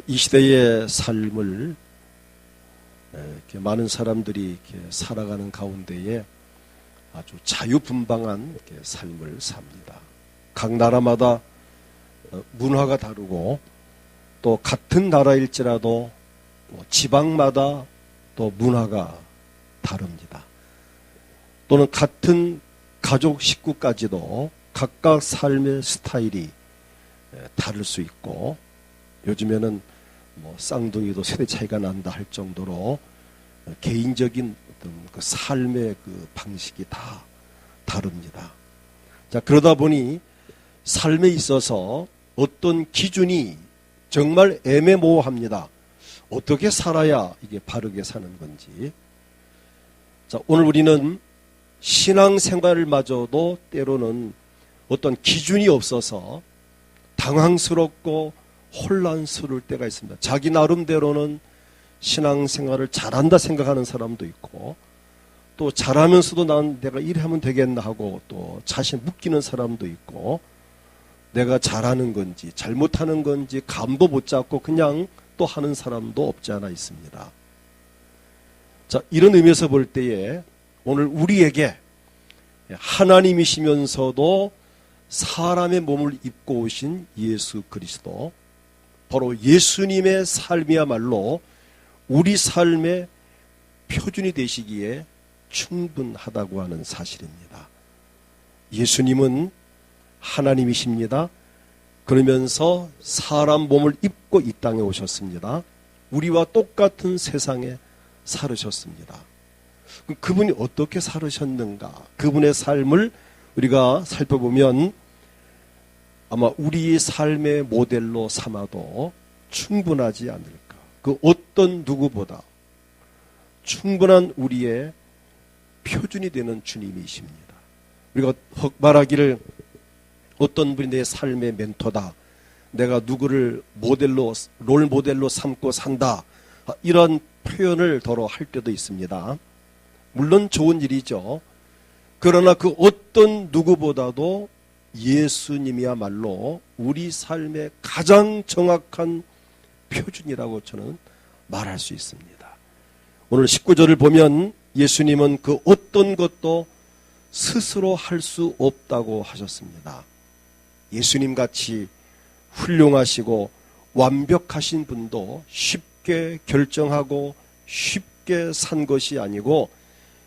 이 시대의 삶을 이렇게 많은 사람들이 이렇게 살아가는 가운데에 아주 자유분방한 이렇게 삶을 삽니다. 각 나라마다 문화가 다르고 또 같은 나라일지라도 지방마다 또 문화가 다릅니다. 또는 같은 가족 식구까지도 각각 삶의 스타일이 다를 수 있고, 요즘에는 쌍둥이도 세대 차이가 난다 할 정도로 개인적인 어떤 그 삶의 그 방식이 다 다릅니다. 자, 그러다 보니 삶에 있어서 어떤 기준이 정말 애매모호합니다. 어떻게 살아야 이게 바르게 사는 건지. 자, 오늘 우리는 신앙생활마저도 때로는 어떤 기준이 없어서 당황스럽고 혼란스러울 때가 있습니다. 자기 나름대로는 신앙생활을 잘한다 생각하는 사람도 있고, 또 잘하면서도 난 내가 이래하면 되겠나 하고 또 자신 묶이는 사람도 있고, 내가 잘하는 건지 잘못하는 건지 감도 못 잡고 그냥 또 하는 사람도 없지 않아 있습니다. 자, 이런 의미에서 볼 때에 오늘 우리에게 하나님이시면서도 사람의 몸을 입고 오신 예수 그리스도, 바로 예수님의 삶이야말로 우리 삶의 표준이 되시기에 충분하다고 하는 사실입니다. 예수님은 하나님이십니다. 그러면서 사람 몸을 입고 이 땅에 오셨습니다. 우리와 똑같은 세상에 살으셨습니다. 그분이 어떻게 살으셨는가? 그분의 삶을 우리가 살펴보면 아마 우리의 삶의 모델로 삼아도 충분하지 않을까. 그 어떤 누구보다 충분한 우리의 표준이 되는 주님이십니다. 우리가 말하기를 어떤 분이 내 삶의 멘토다, 내가 누구를 모델로, 롤 모델로 삼고 산다, 이런 표현을 더러 할 때도 있습니다. 물론 좋은 일이죠. 그러나 그 어떤 누구보다도 예수님이야말로 우리 삶의 가장 정확한 표준이라고 저는 말할 수 있습니다. 오늘 19절을 보면 예수님은 그 어떤 것도 스스로 할 수 없다고 하셨습니다. 예수님같이 훌륭하시고 완벽하신 분도 쉽게 결정하고 쉽게 산 것이 아니고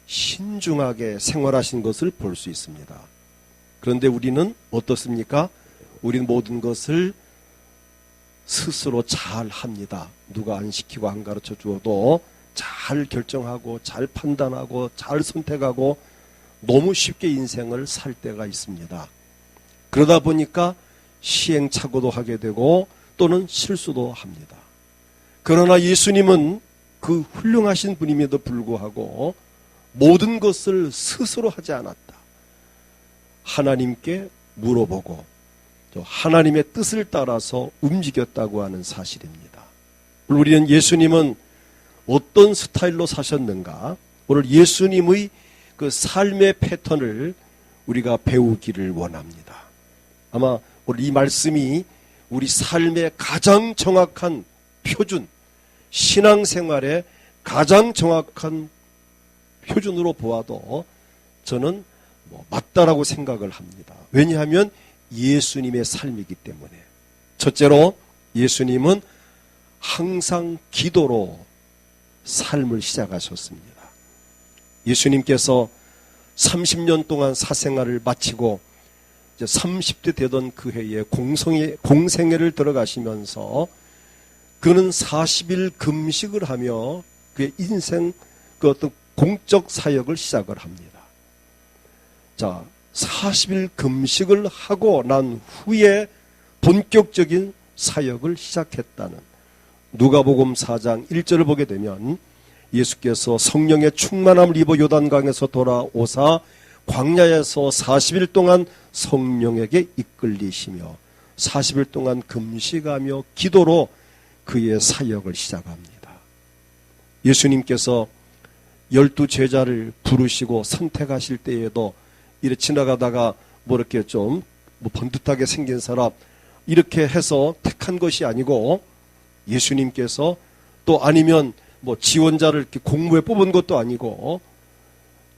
신중하게 생활하신 것을 볼 수 있습니다. 그런데 우리는 어떻습니까? 우리는 모든 것을 스스로 잘 합니다. 누가 안 시키고 안 가르쳐 주어도 잘 결정하고 잘 판단하고 잘 선택하고 너무 쉽게 인생을 살 때가 있습니다. 그러다 보니까 시행착오도 하게 되고 또는 실수도 합니다. 그러나 예수님은 그 훌륭하신 분임에도 불구하고 모든 것을 스스로 하지 않았다. 하나님께 물어보고 또 하나님의 뜻을 따라서 움직였다고 하는 사실입니다. 우리는 예수님은 어떤 스타일로 사셨는가? 오늘 예수님의 그 삶의 패턴을 우리가 배우기를 원합니다. 아마 오늘 이 말씀이 우리 삶의 가장 정확한 표준, 신앙생활의 가장 정확한 표준으로 보아도 저는 맞다라고 생각을 합니다. 왜냐하면 예수님의 삶이기 때문에. 첫째로 예수님은 항상 기도로 삶을 시작하셨습니다. 예수님께서 30년 동안 사생활을 마치고 이제 30대 되던 그 해에 공생애를 들어가시면서 그는 40일 금식을 하며 그의 인생 그 어떤 공적 사역을 시작을 합니다. 자, 40일 금식을 하고 난 후에 본격적인 사역을 시작했다는 누가복음 4장 1절을 보게 되면 예수께서 성령의 충만함을 입어 요단강에서 돌아오사 광야에서 40일 동안 성령에게 이끌리시며 40일 동안 금식하며 기도로 그의 사역을 시작합니다. 예수님께서 12 제자를 부르시고 선택하실 때에도 이렇게 지나가다가 이렇게 좀 번듯하게 생긴 사람 이렇게 해서 택한 것이 아니고 예수님께서 또 아니면 뭐 지원자를 이렇게 공모에 뽑은 것도 아니고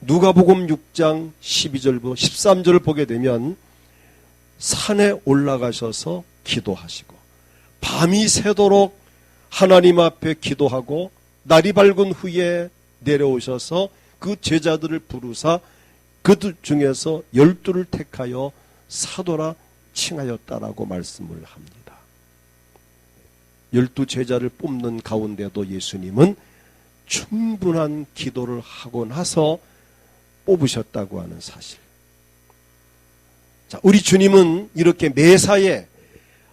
누가복음 6장 12절부터 13절을 보게 되면 산에 올라가셔서 기도하시고 밤이 새도록 하나님 앞에 기도하고 날이 밝은 후에 내려오셔서 그 제자들을 부르사 그들 중에서 12를 택하여 사도라 칭하였다라고 말씀을 합니다. 12 제자를 뽑는 가운데도 예수님은 충분한 기도를 하고 나서 뽑으셨다고 하는 사실. 자, 우리 주님은 이렇게 매사에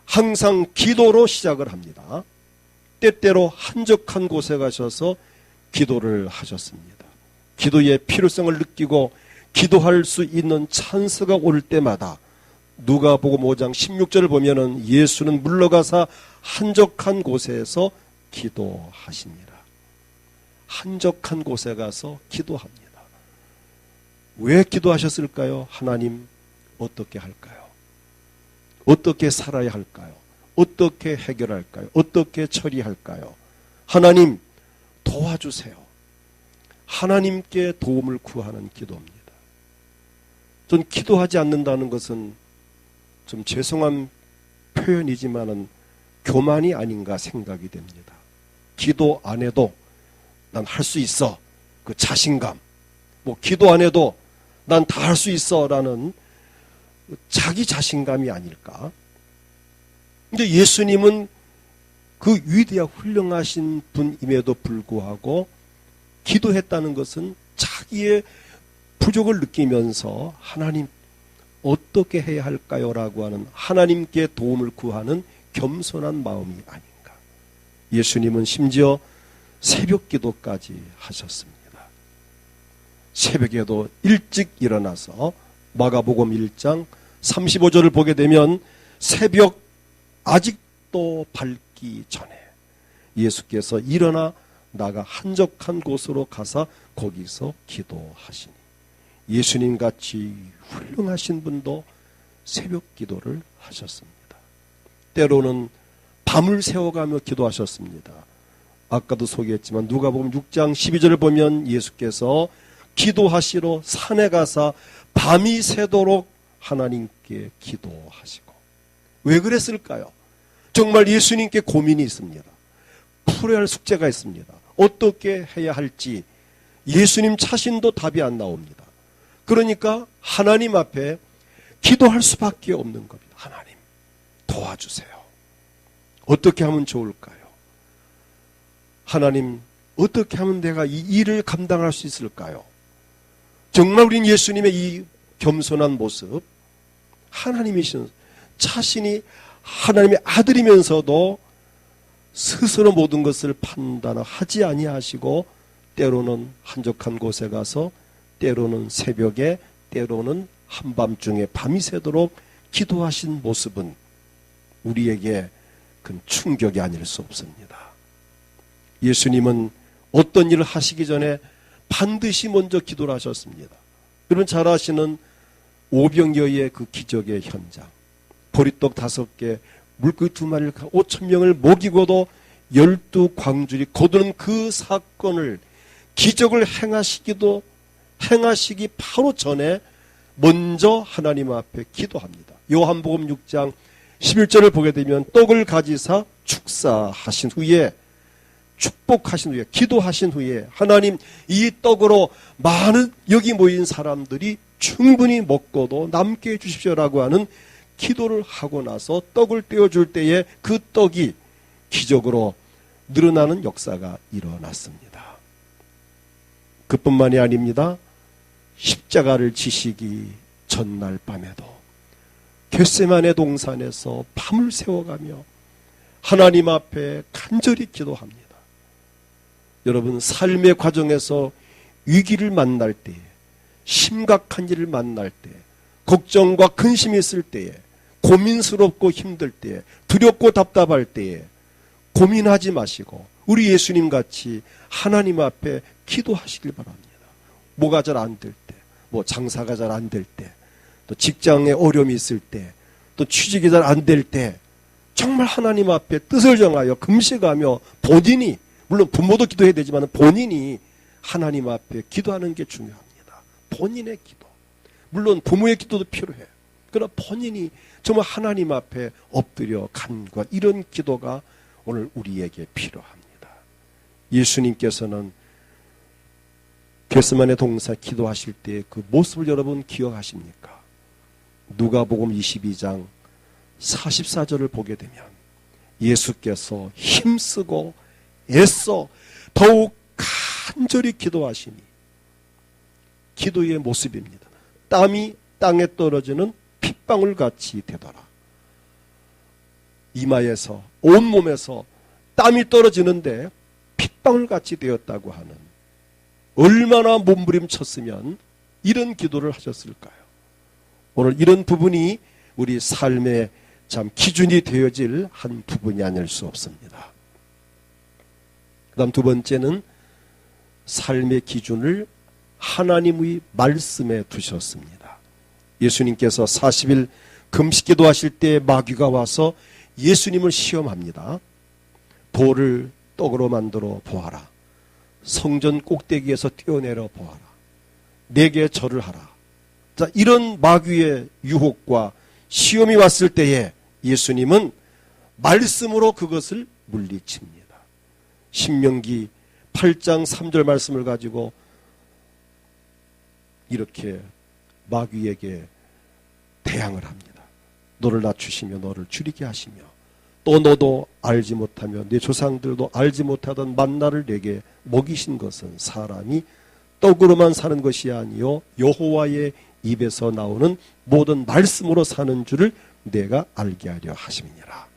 항상 기도로 시작을 합니다. 때때로 한적한 곳에 가셔서 기도를 하셨습니다. 기도의 필요성을 느끼고 기도할 수 있는 찬스가 올 때마다 누가복음 5장 16절을 보면은 예수는 물러가사 한적한 곳에서 기도하십니다. 한적한 곳에 가서 기도합니다. 왜 기도하셨을까요? 하나님 어떻게 할까요? 어떻게 살아야 할까요? 어떻게 해결할까요? 어떻게 처리할까요? 하나님 도와주세요. 하나님께 도움을 구하는 기도입니다. 전 기도하지 않는다는 것은 좀 죄송한 표현이지만은 교만이 아닌가 생각이 됩니다. 기도 안 해도 난 할 수 있어. 그 자신감. 뭐 기도 안 해도 난 다 할 수 있어 라는 자기 자신감이 아닐까. 근데 예수님은 그 위대하고 훌륭하신 분임에도 불구하고 기도했다는 것은 자기의 부족을 느끼면서 하나님 어떻게 해야 할까요? 라고 하는 하나님께 도움을 구하는 겸손한 마음이 아닌가. 예수님은 심지어 새벽 기도까지 하셨습니다. 새벽에도 일찍 일어나서 마가복음 1장 35절을 보게 되면 새벽 아직도 밝기 전에 예수께서 일어나 나가 한적한 곳으로 가서 거기서 기도하시니 예수님 같이 훌륭하신 분도 새벽 기도를 하셨습니다. 때로는 밤을 새워가며 기도하셨습니다. 아까도 소개했지만 누가복음 6장 12절을 보면 예수께서 기도하시러 산에 가서 밤이 새도록 하나님께 기도하시고. 왜 그랬을까요? 정말 예수님께 고민이 있습니다. 풀어야 할 숙제가 있습니다. 어떻게 해야 할지 예수님 자신도 답이 안 나옵니다. 그러니까 하나님 앞에 기도할 수밖에 없는 겁니다. 하나님 도와주세요. 어떻게 하면 좋을까요? 하나님 어떻게 하면 내가 이 일을 감당할 수 있을까요? 정말 우린 예수님의 이 겸손한 모습, 하나님이신 자신이 하나님의 아들이면서도 스스로 모든 것을 판단하지 아니하시고 때로는 한적한 곳에 가서 때로는 새벽에 때로는 한밤중에 밤이 새도록 기도하신 모습은 우리에게 큰 충격이 아닐 수 없습니다. 예수님은 어떤 일을 하시기 전에 반드시 먼저 기도를 하셨습니다. 여러분 잘 아시는 오병이어의 그 기적의 현장, 보리떡 5개, 물고기 2마리를 5,000명을 먹이고도 12광줄이 거두는 그 사건을 기적을 행하시기 바로 전에 먼저 하나님 앞에 기도합니다. 요한복음 6장 11절을 보게 되면 떡을 가지사 축사하신 후에 축복하신 후에 기도하신 후에 하나님 이 떡으로 많은 여기 모인 사람들이 충분히 먹고도 남게 해주십시오라고 하는 기도를 하고 나서 떡을 떼어줄 때에 그 떡이 기적으로 늘어나는 역사가 일어났습니다. 그뿐만이 아닙니다. 십자가를 지시기 전날 밤에도 겟세마네 동산에서 밤을 새워가며 하나님 앞에 간절히 기도합니다. 여러분 삶의 과정에서 위기를 만날 때에 심각한 일을 만날 때 걱정과 근심이 있을 때에 고민스럽고 힘들 때에 두렵고 답답할 때에 고민하지 마시고 우리 예수님 같이 하나님 앞에 기도하시길 바랍니다. 뭐가 잘 안 될 때, 뭐 장사가 잘 안 될 때, 또 직장에 어려움이 있을 때, 또 취직이 잘 안 될 때 정말 하나님 앞에 뜻을 정하여 금식하며 본인이, 물론 부모도 기도해야 되지만 본인이 하나님 앞에 기도하는 게 중요합니다. 본인의 기도. 물론 부모의 기도도 필요해요. 그러나 본인이 정말 하나님 앞에 엎드려 간구한 이런 기도가 오늘 우리에게 필요합니다. 예수님께서는 겟세마네 동산 기도하실 때 그 모습을 여러분 기억하십니까? 누가복음 22장 44절을 보게 되면 예수께서 힘쓰고 애써 더욱 간절히 기도하시니, 기도의 모습입니다. 땀이 땅에 떨어지는 핏방울같이 되더라. 이마에서, 온몸에서 땀이 떨어지는데 핏방울같이 되었다고 하는, 얼마나 몸부림쳤으면 이런 기도를 하셨을까요? 오늘 이런 부분이 우리 삶의 참 기준이 되어질 한 부분이 아닐 수 없습니다. 그 다음 두 번째는 삶의 기준을 하나님의 말씀에 두셨습니다. 예수님께서 40일 금식기도 하실 때 마귀가 와서 예수님을 시험합니다. 돌을 떡으로 만들어 보아라. 성전 꼭대기에서 뛰어내려 보아라. 내게 절을 하라. 자, 이런 마귀의 유혹과 시험이 왔을 때에 예수님은 말씀으로 그것을 물리칩니다. 신명기 8장 3절 말씀을 가지고 이렇게 마귀에게 대항을 합니다. 너를 낮추시며 너를 줄이게 하시며 또 너도 알지 못하며 네 조상들도 알지 못하던 만나를 내게 먹이신 것은 사람이 떡으로만 사는 것이 아니요 여호와의 입에서 나오는 모든 말씀으로 사는 줄을 내가 알게 하려 하심이니라.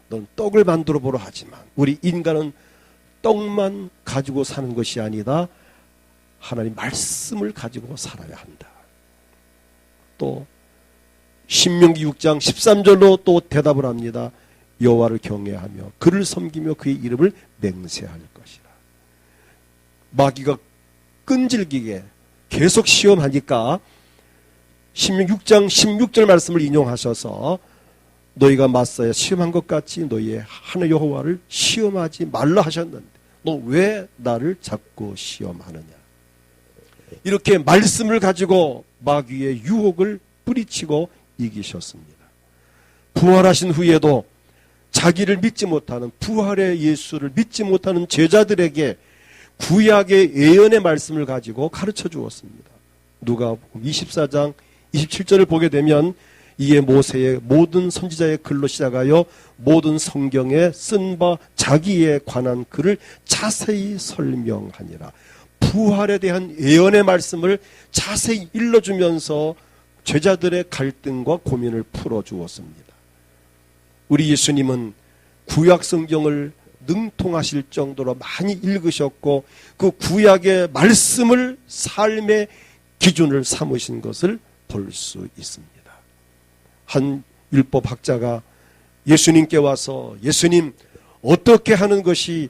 넌 떡을 만들어 보려 하지만 우리 인간은 떡만 가지고 사는 것이 아니다. 하나님 말씀을 가지고 살아야 한다. 또 신명기 6장 13절로 또 대답을 합니다. 여호와를 경외하며 그를 섬기며 그의 이름을 맹세할 것이라. 마귀가 끈질기게 계속 시험하니까 신명기 6장 16절 말씀을 인용하셔서 너희가 맞서야 시험한 것 같이 너희의 하나님 여호와를 시험하지 말라 하셨는데 너 왜 나를 자꾸 시험하느냐. 이렇게 말씀을 가지고 마귀의 유혹을 뿌리치고 이기셨습니다. 부활하신 후에도 자기를 믿지 못하는, 부활의 예수를 믿지 못하는 제자들에게 구약의 예언의 말씀을 가지고 가르쳐 주었습니다. 누가복음 24장 27절을 보게 되면 이에 모세의 모든 선지자의 글로 시작하여 모든 성경에 쓴 바 자기에 관한 글을 자세히 설명하니라. 부활에 대한 예언의 말씀을 자세히 일러주면서 제자들의 갈등과 고민을 풀어주었습니다. 우리 예수님은 구약 성경을 능통하실 정도로 많이 읽으셨고 그 구약의 말씀을 삶의 기준을 삼으신 것을 볼 수 있습니다. 한 율법학자가 예수님께 와서 예수님 어떻게 하는 것이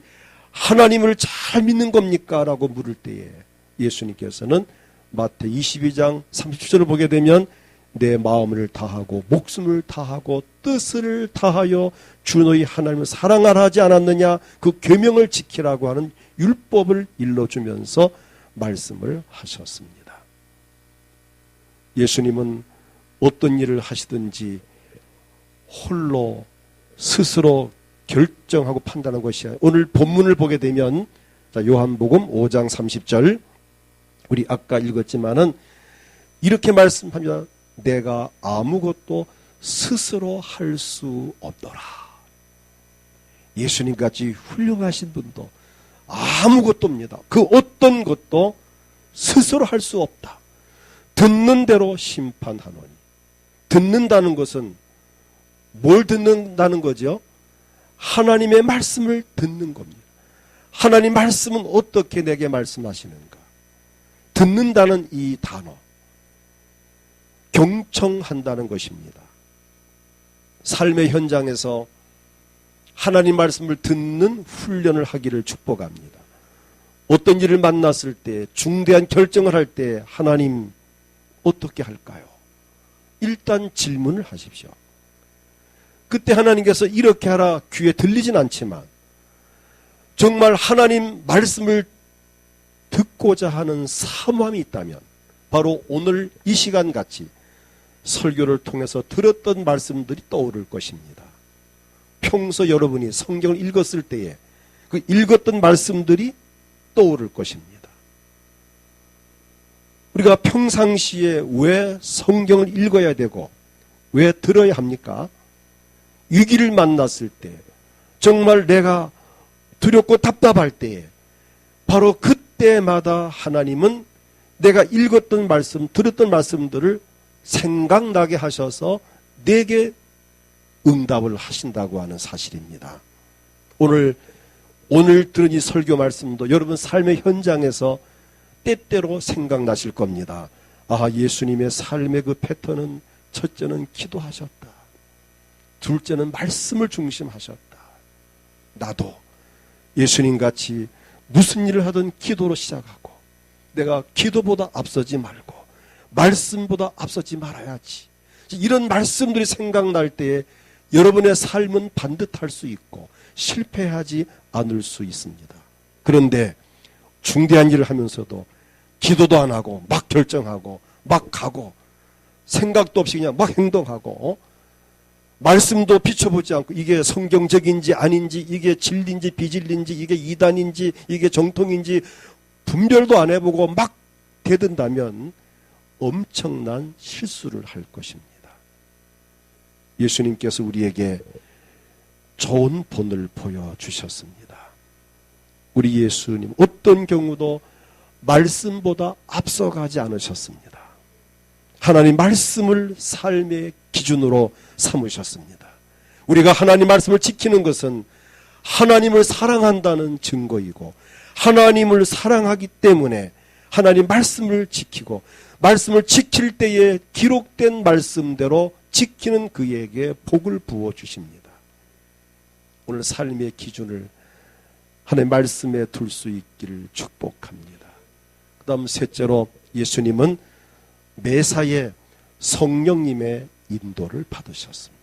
하나님을 잘 믿는 겁니까? 라고 물을 때에 예수님께서는 마태 22장 37절을 보게 되면 내 마음을 다하고 목숨을 다하고 뜻을 다하여 주 너희 하나님을 사랑하라 하지 않았느냐. 그 계명을 지키라고 하는 율법을 일러주면서 말씀을 하셨습니다. 예수님은 어떤 일을 하시든지 홀로 스스로 결정하고 판단한 것이 아니라 오늘 본문을 보게 되면 요한복음 5장 30절 우리 아까 읽었지만은 이렇게 말씀합니다. 내가 아무것도 스스로 할 수 없더라. 예수님같이 훌륭하신 분도 아무것도 없습니다. 그 어떤 것도 스스로 할 수 없다. 듣는 대로 심판하노니. 듣는다는 것은 뭘 듣는다는 거죠? 하나님의 말씀을 듣는 겁니다. 하나님 말씀은 어떻게 내게 말씀하시는가? 듣는다는 이 단어, 경청한다는 것입니다. 삶의 현장에서 하나님 말씀을 듣는 훈련을 하기를 축복합니다. 어떤 일을 만났을 때, 중대한 결정을 할 때 하나님 어떻게 할까요? 일단 질문을 하십시오. 그때 하나님께서 이렇게 하라 귀에 들리진 않지만 정말 하나님 말씀을 듣고자 하는 사모함이 있다면 바로 오늘 이 시간같이 설교를 통해서 들었던 말씀들이 떠오를 것입니다. 평소 여러분이 성경을 읽었을 때에 그 읽었던 말씀들이 떠오를 것입니다. 우리가 평상시에 왜 성경을 읽어야 되고 왜 들어야 합니까? 위기를 만났을 때, 정말 내가 두렵고 답답할 때에 바로 그때마다 하나님은 내가 읽었던 말씀, 들었던 말씀들을 생각나게 하셔서 내게 응답을 하신다고 하는 사실입니다. 오늘 들은 이 설교 말씀도 여러분 삶의 현장에서 때때로 생각나실 겁니다. 아, 예수님의 삶의 그 패턴은 첫째는 기도하셨다. 둘째는 말씀을 중심하셨다. 나도 예수님같이 무슨 일을 하든 기도로 시작하고 내가 기도보다 앞서지 말고 말씀보다 앞서지 말아야지. 이런 말씀들이 생각날 때에 여러분의 삶은 반듯할 수 있고 실패하지 않을 수 있습니다. 그런데 중대한 일을 하면서도 기도도 안 하고 막 결정하고 막 가고 생각도 없이 그냥 막 행동하고 말씀도 비춰보지 않고 이게 성경적인지 아닌지 이게 진리인지 비진리인지 이게 이단인지 이게 정통인지 분별도 안 해보고 막 대든다면 엄청난 실수를 할 것입니다. 예수님께서 우리에게 좋은 본을 보여주셨습니다. 우리 예수님 어떤 경우도 말씀보다 앞서가지 않으셨습니다. 하나님 말씀을 삶의 기준으로 삼으셨습니다. 우리가 하나님 말씀을 지키는 것은 하나님을 사랑한다는 증거이고 하나님을 사랑하기 때문에 하나님 말씀을 지키고 말씀을 지킬 때에 기록된 말씀대로 지키는 그에게 복을 부어주십니다. 오늘 삶의 기준을 하나님의 말씀에 둘 수 있기를 축복합니다. 그 다음 셋째로 예수님은 매사에 성령님의 인도를 받으셨습니다.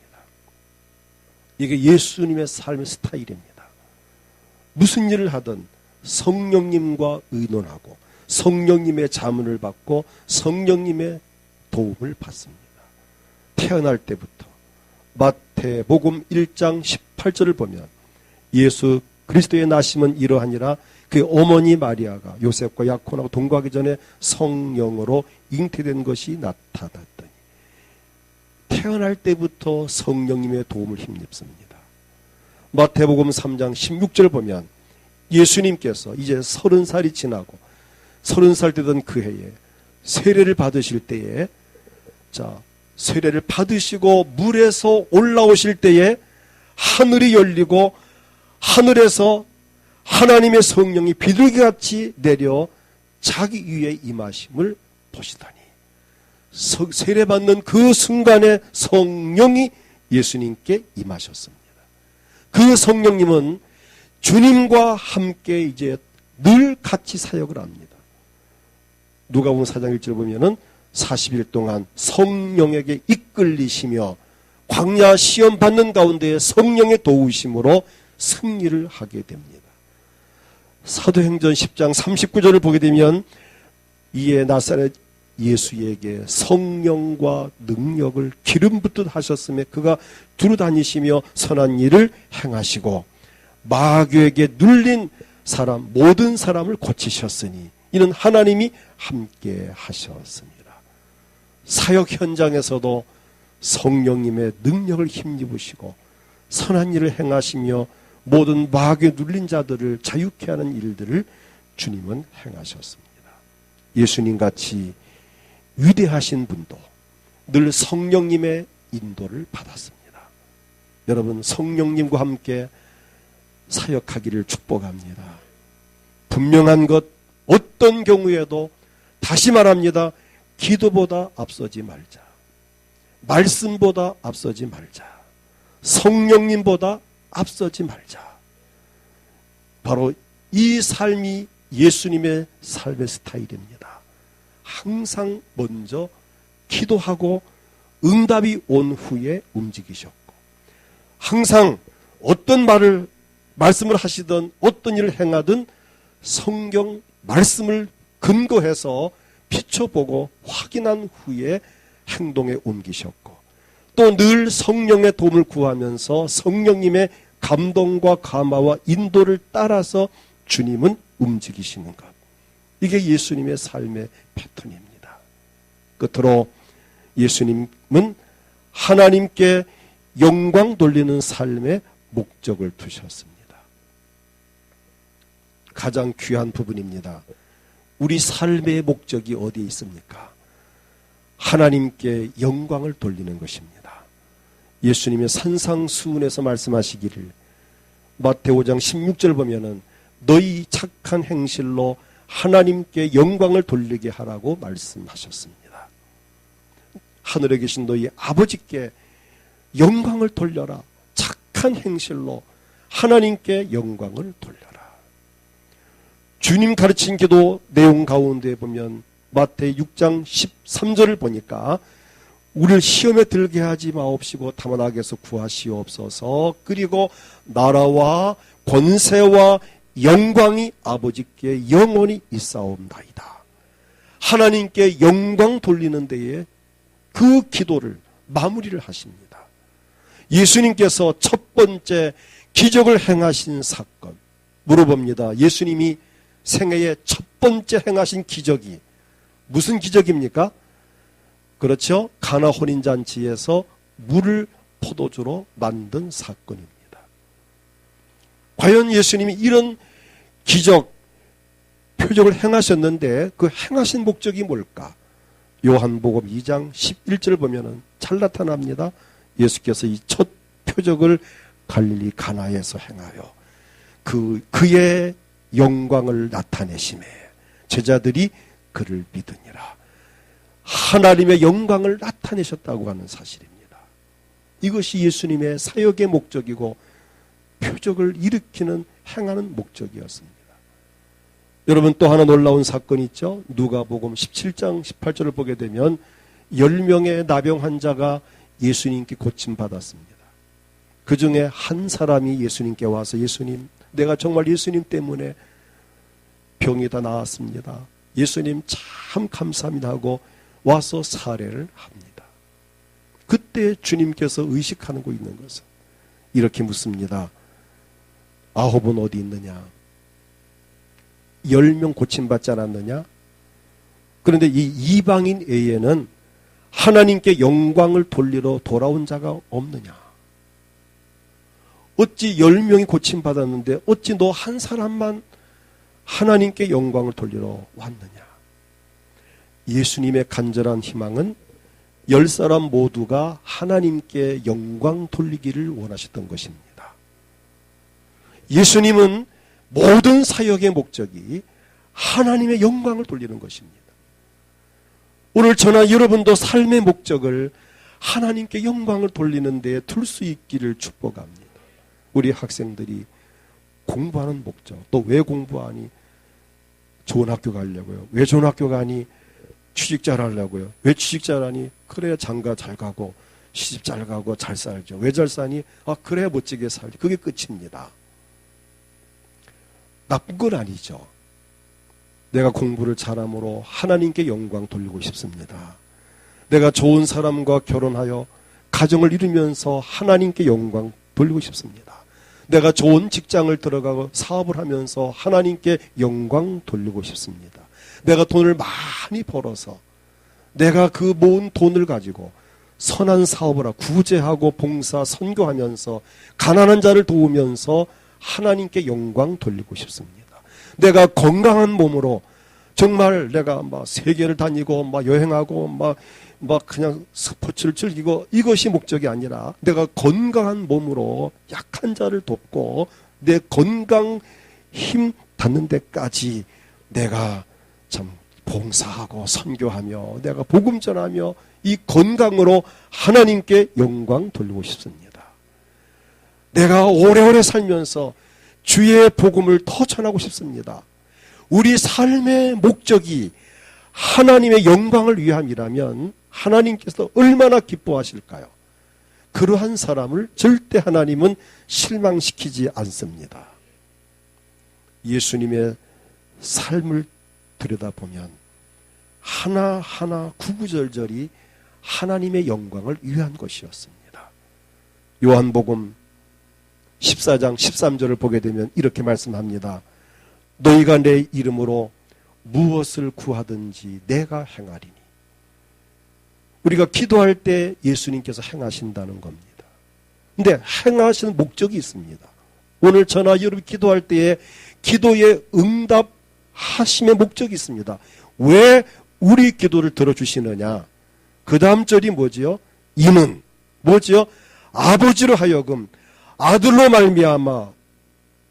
이게 예수님의 삶의 스타일입니다. 무슨 일을 하든 성령님과 의논하고 성령님의 자문을 받고 성령님의 도움을 받습니다. 태어날 때부터 마태복음 1장 18절을 보면 예수 그리스도의 나심은 이러하니라 그 어머니 마리아가 요셉과 야콘하고 동거하기 전에 성령으로 잉태된 것이 나타났더니 태어날 때부터 성령님의 도움을 힘입습니다. 마태복음 3장 16절을 보면 예수님께서 이제 30살이 지나고 30살 되던 그 해에 세례를 받으실 때에 세례를 받으시고 물에서 올라오실 때에 하늘이 열리고 하늘에서 하나님의 성령이 비둘기같이 내려 자기 위에 임하심을 보시다니 세례받는 그 순간에 성령이 예수님께 임하셨습니다. 그 성령님은 주님과 함께 이제 늘 같이 사역을 합니다. 누가복음 4장 1절 보면은 40일 동안 성령에게 이끌리시며 광야 시험 받는 가운데 성령의 도우심으로 승리를 하게 됩니다. 사도행전 10장 39절을 보게 되면 이에 나사렛 예수에게 성령과 능력을 기름 붓듯 하셨으며 그가 두루 다니시며 선한 일을 행하시고 마귀에게 눌린 사람 모든 사람을 고치셨으니 이는 하나님이 함께 하셨습니다. 사역 현장에서도 성령님의 능력을 힘입으시고 선한 일을 행하시며 모든 마귀에 눌린 자들을 자유케 하는 일들을 주님은 행하셨습니다. 예수님같이 위대하신 분도 늘 성령님의 인도를 받았습니다. 여러분 성령님과 함께 사역하기를 축복합니다. 분명한 것 어떤 경우에도 다시 말합니다. 기도보다 앞서지 말자. 말씀보다 앞서지 말자. 성령님보다 앞서지 말자. 바로 이 삶이 예수님의 삶의 스타일입니다. 항상 먼저 기도하고 응답이 온 후에 움직이셨고 항상 어떤 말씀을 하시든 어떤 일을 행하든 성경 말씀을 근거해서 비춰보고 확인한 후에 행동에 옮기셨고, 또 늘 성령의 도움을 구하면서 성령님의 감동과 감화와 인도를 따라서 주님은 움직이시는 것. 이게 예수님의 삶의 패턴입니다. 끝으로 예수님은 하나님께 영광 돌리는 삶의 목적을 두셨습니다. 가장 귀한 부분입니다. 우리 삶의 목적이 어디에 있습니까? 하나님께 영광을 돌리는 것입니다. 예수님의 산상수훈에서 말씀하시기를, 마태오 5장 16절 보면은 너희 착한 행실로 하나님께 영광을 돌리게 하라고 말씀하셨습니다. 하늘에 계신 너희 아버지께 영광을 돌려라. 착한 행실로 하나님께 영광을 돌려라. 주님 가르친 기도 내용 가운데 보면 마태 6장 13절을 보니까 우리를 시험에 들게 하지 마옵시고 다만 악에서 구하시옵소서. 그리고 나라와 권세와 영광이 아버지께 영원히 있사옵나이다. 하나님께 영광 돌리는 데에 그 기도를 마무리를 하십니다. 예수님께서 첫 번째 기적을 행하신 사건 물어봅니다. 예수님이 생애의 첫 번째 행하신 기적이 무슨 기적입니까? 그렇죠? 가나 혼인잔치에서 물을 포도주로 만든 사건입니다. 과연 예수님이 이런 기적, 표적을 행하셨는데 그 행하신 목적이 뭘까? 요한복음 2장 11절 보면은 잘 나타납니다. 예수께서 이 첫 표적을 갈릴리 가나에서 행하여 그의 영광을 나타내심에 제자들이 그를 믿으니라. 하나님의 영광을 나타내셨다고 하는 사실입니다. 이것이 예수님의 사역의 목적이고 표적을 일으키는 행하는 목적이었습니다. 여러분, 또 하나 놀라운 사건이 있죠. 누가복음 17장 18절을 보게 되면 10명의 나병 환자가 예수님께 고침받았습니다. 그 중에 한 사람이 예수님께 와서 예수님, 내가 정말 예수님 때문에 병이 다 나았습니다. 예수님 참 감사합니다 하고 와서 사례를 합니다. 그때 주님께서 의식하는 거 있는 것은 이렇게 묻습니다. 9은 어디 있느냐? 10명 고침받지 않았느냐? 그런데 이 이방인 외에는 하나님께 영광을 돌리러 돌아온 자가 없느냐? 어찌 10명이 고침받았는데 어찌 너 한 사람만 하나님께 영광을 돌리러 왔느냐? 예수님의 간절한 희망은 10사람 모두가 하나님께 영광 돌리기를 원하셨던 것입니다. 예수님은 모든 사역의 목적이 하나님의 영광을 돌리는 것입니다. 오늘 저나 여러분도 삶의 목적을 하나님께 영광을 돌리는 데에 둘 수 있기를 축복합니다. 우리 학생들이 공부하는 목적, 또 왜 공부하니? 좋은 학교 가려고요. 왜 좋은 학교 가니? 취직잘 하려고요. 왜 취직잘 하니? 그래야 장가 잘 가고 시집 잘 가고 잘 살죠. 왜 잘 사니? 그래야 멋지게 살죠. 그게 끝입니다. 나쁜 건 아니죠. 내가 공부를 잘함으로 하나님께 영광 돌리고 싶습니다. 내가 좋은 사람과 결혼하여 가정을 이루면서 하나님께 영광 돌리고 싶습니다. 내가 좋은 직장을 들어가고 사업을 하면서 하나님께 영광 돌리고 싶습니다. 내가 돈을 많이 벌어서 내가 그 모은 돈을 가지고 선한 사업을 하고 구제하고 봉사, 선교하면서 가난한 자를 도우면서 하나님께 영광 돌리고 싶습니다. 내가 건강한 몸으로 정말 내가 막 세계를 다니고 막 여행하고 막 그냥 스포츠를 즐기고 이것이 목적이 아니라 내가 건강한 몸으로 약한 자를 돕고 내 건강 힘 닿는 데까지 내가 참 봉사하고 선교하며 내가 복음 전하며 이 건강으로 하나님께 영광 돌리고 싶습니다. 내가 오래오래 살면서 주의 복음을 더 전하고 싶습니다. 우리 삶의 목적이 하나님의 영광을 위함이라면 하나님께서 얼마나 기뻐하실까요? 그러한 사람을 절대 하나님은 실망시키지 않습니다. 예수님의 삶을 들여다보면 하나하나 구구절절이 하나님의 영광을 위한 것이었습니다. 요한복음 14장 13절을 보게 되면 이렇게 말씀합니다. 너희가 내 이름으로 무엇을 구하든지 내가 행하리니. 우리가 기도할 때 예수님께서 행하신다는 겁니다. 근데 행하시는 목적이 있습니다. 오늘 저나 여러분 기도할 때에 기도에 응답하심의 목적이 있습니다. 왜 우리 기도를 들어주시느냐? 그 다음 절이 뭐지요? 이는 뭐지요? 아버지로 하여금 아들로 말미암아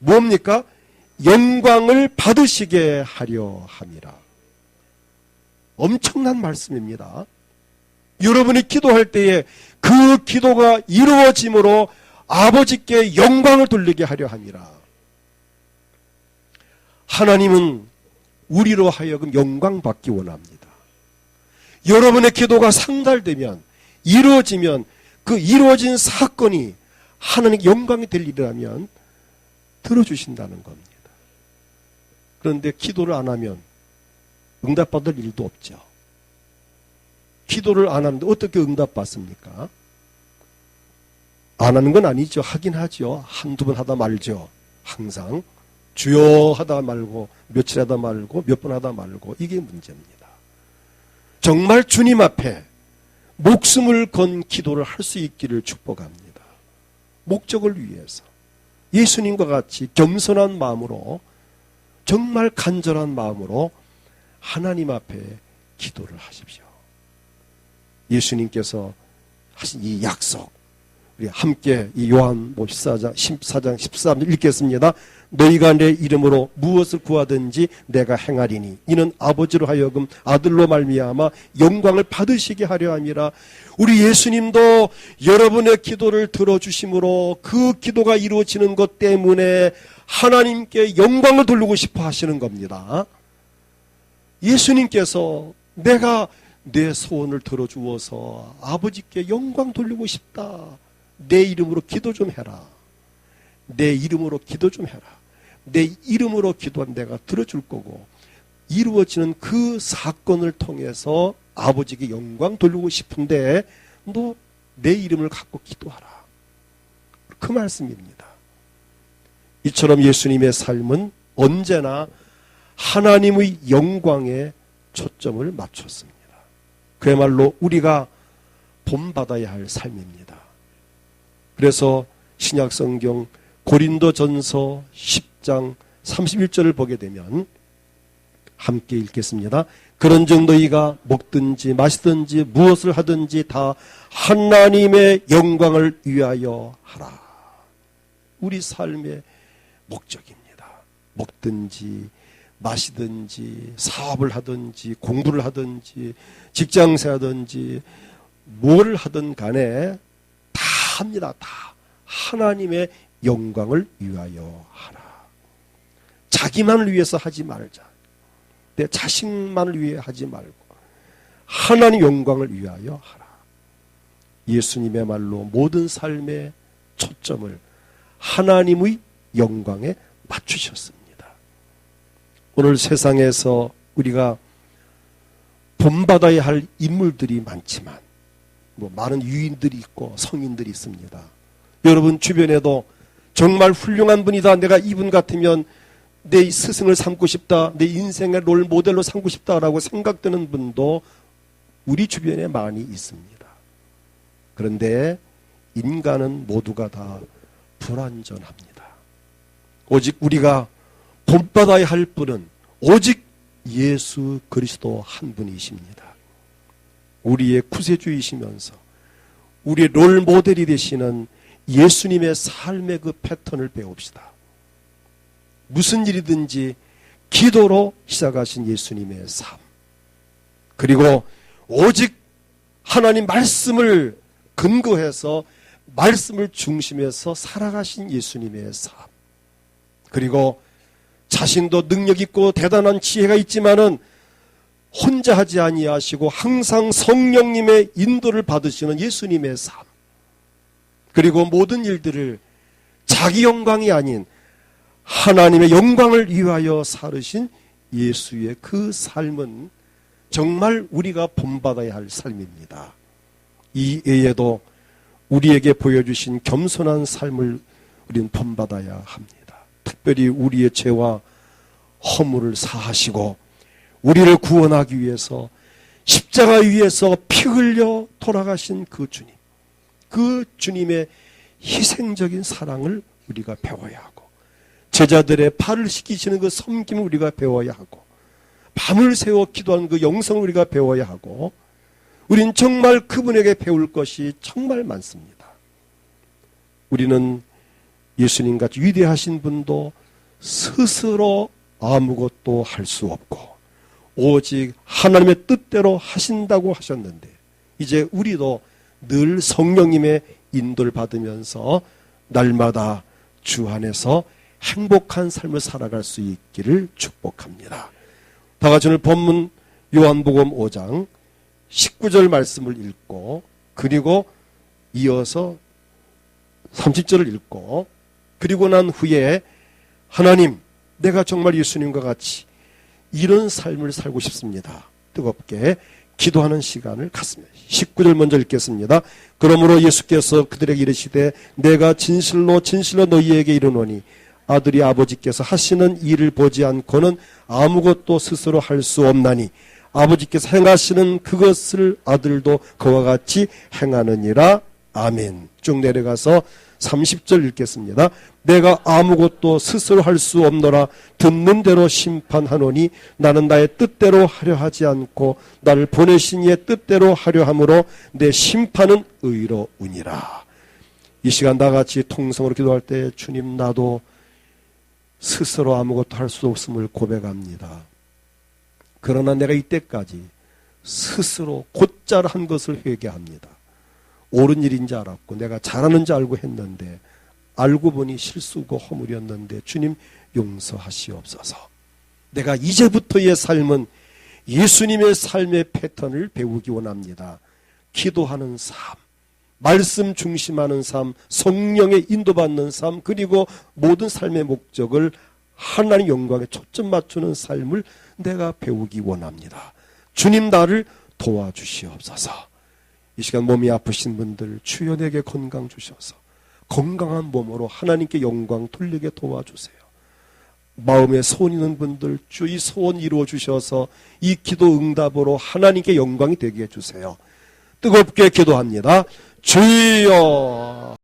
뭡니까? 영광을 받으시게 하려 함이라. 엄청난 말씀입니다. 여러분이 기도할 때에 그 기도가 이루어짐으로 아버지께 영광을 돌리게 하려 함이라. 하나님은 우리로 하여금 영광 받기 원합니다. 여러분의 기도가 상달되면, 이루어지면 그 이루어진 사건이 하나님의 영광이 될 일이라면 들어주신다는 겁니다. 그런데 기도를 안 하면 응답받을 일도 없죠. 기도를 안 하는데 어떻게 응답받습니까? 안 하는 건 아니죠. 하긴 하죠. 한두 번 하다 말죠. 항상 주여 하다 말고 며칠 하다 말고 몇 번 하다 말고 이게 문제입니다. 정말 주님 앞에 목숨을 건 기도를 할 수 있기를 축복합니다. 목적을 위해서 예수님과 같이 겸손한 마음으로 정말 간절한 마음으로 하나님 앞에 기도를 하십시오. 예수님께서 하신 이 약속, 우리 함께 이 요한 14장 13절 읽겠습니다. 너희가 내 이름으로 무엇을 구하든지 내가 행하리니 이는 아버지로 하여금 아들로 말미암아 영광을 받으시게 하려 함이라. 우리 예수님도 여러분의 기도를 들어주심으로 그 기도가 이루어지는 것 때문에 하나님께 영광을 돌리고 싶어 하시는 겁니다. 예수님께서 내가 내 소원을 들어주어서 아버지께 영광 돌리고 싶다. 내 이름으로 기도 좀 해라. 내 이름으로 기도 좀 해라. 내 이름으로 기도한 내가 들어줄 거고 이루어지는 그 사건을 통해서 아버지께 영광 돌리고 싶은데 너 내 이름을 갖고 기도하라. 그 말씀입니다. 이처럼 예수님의 삶은 언제나 하나님의 영광에 초점을 맞췄습니다. 그야말로 우리가 본받아야 할 삶입니다. 그래서 신약성경 고린도전서 10장 31절을 보게 되면 함께 읽겠습니다. 그런즉 너희가 먹든지 마시든지 무엇을 하든지 다 하나님의 영광을 위하여 하라. 우리 삶의 목적입니다. 먹든지 마시든지 사업을 하든지 공부를 하든지 직장생활하든지 뭘 하든 간에 다 합니다. 다 하나님의 영광을 위하여 하라. 자기만을 위해서 하지 말자. 내 자식만을 위해 하지 말고 하나님 영광을 위하여 하라. 예수님의 말로 모든 삶의 초점을 하나님의 영광에 맞추셨습니다. 오늘 세상에서 우리가 본받아야 할 인물들이 많지만 많은 유인들이 있고 성인들이 있습니다. 여러분 주변에도 정말 훌륭한 분이다. 내가 이분 같으면 내 스승을 삼고 싶다. 내 인생의 롤 모델로 삼고 싶다라고 생각되는 분도 우리 주변에 많이 있습니다. 그런데 인간은 모두가 다 불완전합니다. 오직 우리가 본받아야 할 분은 오직 예수 그리스도 한 분이십니다. 우리의 구세주이시면서 우리의 롤 모델이 되시는 예수님의 삶의 그 패턴을 배웁시다. 무슨 일이든지 기도로 시작하신 예수님의 삶, 그리고 오직 하나님 말씀을 근거해서 말씀을 중심해서 살아가신 예수님의 삶, 그리고 자신도 능력 있고 대단한 지혜가 있지만은 혼자 하지 아니하시고 항상 성령님의 인도를 받으시는 예수님의 삶, 그리고 모든 일들을 자기 영광이 아닌 하나님의 영광을 위하여 살으신 예수의 그 삶은 정말 우리가 본받아야 할 삶입니다. 이 외에도 우리에게 보여주신 겸손한 삶을 우리는 본받아야 합니다. 특별히 우리의 죄와 허물을 사하시고 우리를 구원하기 위해서 십자가 위에서 피 흘려 돌아가신 그 주님, 그 주님의 희생적인 사랑을 우리가 배워야 하고, 제자들의 발을 씻기시는 그 섬김을 우리가 배워야 하고, 밤을 새워 기도하는 그 영성을 우리가 배워야 하고, 우린 정말 그분에게 배울 것이 정말 많습니다. 우리는 예수님같이 위대하신 분도 스스로 아무것도 할 수 없고 오직 하나님의 뜻대로 하신다고 하셨는데, 이제 우리도 늘 성령님의 인도를 받으면서 날마다 주 안에서 행복한 삶을 살아갈 수 있기를 축복합니다. 다 같이 오늘 본문 요한복음 5장 19절 말씀을 읽고, 그리고 이어서 30절을 읽고, 그리고 난 후에 하나님, 내가 정말 예수님과 같이 이런 삶을 살고 싶습니다. 뜨겁게 기도하는 시간을 갖습니다. 19절 먼저 읽겠습니다. 그러므로 예수께서 그들에게 이르시되 내가 진실로 진실로 너희에게 이르노니 아들이 아버지께서 하시는 일을 보지 않고는 아무것도 스스로 할 수 없나니 아버지께서 행하시는 그것을 아들도 그와 같이 행하느니라. 아멘. 쭉 내려가서 30절 읽겠습니다. 내가 아무것도 스스로 할 수 없노라. 듣는 대로 심판하노니 나는 나의 뜻대로 하려 하지 않고 나를 보내신 이의 뜻대로 하려 함으로 내 심판은 의로우니라. 이 시간 다 같이 통성으로 기도할 때, 주님, 나도 스스로 아무것도 할 수 없음을 고백합니다. 그러나 내가 이때까지 스스로 곧잘 한 것을 회개합니다. 옳은 일인지 알았고 내가 잘하는 줄 알고 했는데 알고 보니 실수고 허물이었는데 주님 용서하시옵소서. 내가 이제부터의 삶은 예수님의 삶의 패턴을 배우기 원합니다. 기도하는 삶, 말씀 중심하는 삶, 성령의 인도받는 삶, 그리고 모든 삶의 목적을 하나님 영광에 초점 맞추는 삶을 내가 배우기 원합니다. 주님, 나를 도와주시옵소서. 이 시간 몸이 아프신 분들 주여 내게 건강 주셔서 건강한 몸으로 하나님께 영광 돌리게 도와주세요. 마음에 소원 있는 분들 주 이 소원 이루어 주셔서 이 기도 응답으로 하나님께 영광이 되게 해주세요. 뜨겁게 기도합니다. 주여.